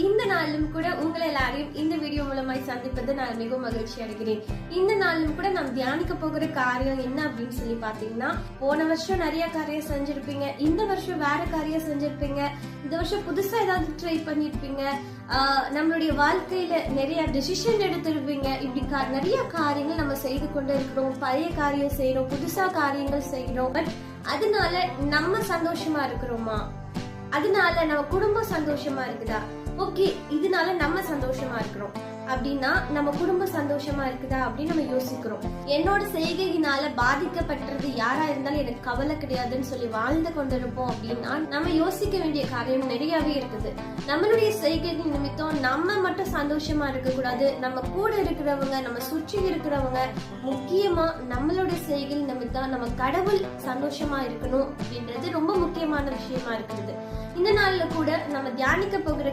இந்த நாளிலும் கூட உங்களை எல்லாரையும் இந்த வீடியோ மூலமாய் சந்திப்பது நான் மிகவும் மகிழ்ச்சி அடைகிறேன். இந்த நாளிலும் கூட நாம் தியானிக்க போகிற காரியம் என்ன அப்படின்னு சொல்லி பாத்தீங்கன்னா, போன வருஷம் நிறைய காரியம் செஞ்சிருப்பீங்க, இந்த வருஷம் வேற காரியம் செஞ்சிருப்பீங்க, இந்த வருஷம் புதுசா ஏதாவது ட்ரை பண்ணிருப்பீங்க, நம்மளுடைய வாழ்க்கையில நிறைய டிசிஷன் எடுத்திருப்பீங்க. இப்படி நிறைய காரியங்கள் நம்ம செய்து கொண்டு இருக்கிறோம். பழைய காரியம் செய்யறோம், புதுசா காரியங்கள் செய்யறோம். பட் அதனால நம்ம சந்தோஷமா இருக்கிறோமா? அதனால நம்ம குடும்பம் சந்தோஷமா இருக்குதா? ஓகே, இதனால நம்ம சந்தோஷமா இருக்கிறோம் அப்படின்னா நம்ம குடும்பம் சந்தோஷமா இருக்குதா அப்படின்னு நம்ம யோசிக்கிறோம். என்னோட செய்கையினால பாதிக்கப்பட்டது யாரா இருந்தாலும் எனக்கு கவலை கிடையாதுன்னு சொல்லி வாழ்ந்து கொண்டிருப்போம் அப்படின்னா நம்ம யோசிக்க வேண்டிய காரியம் நிறையவே இருக்குது. நம்மளுடைய செய்கைகள் நிமித்தம் நம்ம மட்டும் சந்தோஷமா இருக்க கூடாது, நம்ம கூட இருக்கிறவங்க, நம்ம சுற்றி இருக்கிறவங்க, முக்கியமா நம்மளுடைய செய்கைகள் நிமித்தம் நம்ம கடவுள் சந்தோஷமா இருக்கணும் அப்படின்றது ரொம்ப முக்கியமான விஷயமா இருக்குது. இந்த நாள்ல கூட நம்ம தியானிக்க போகிற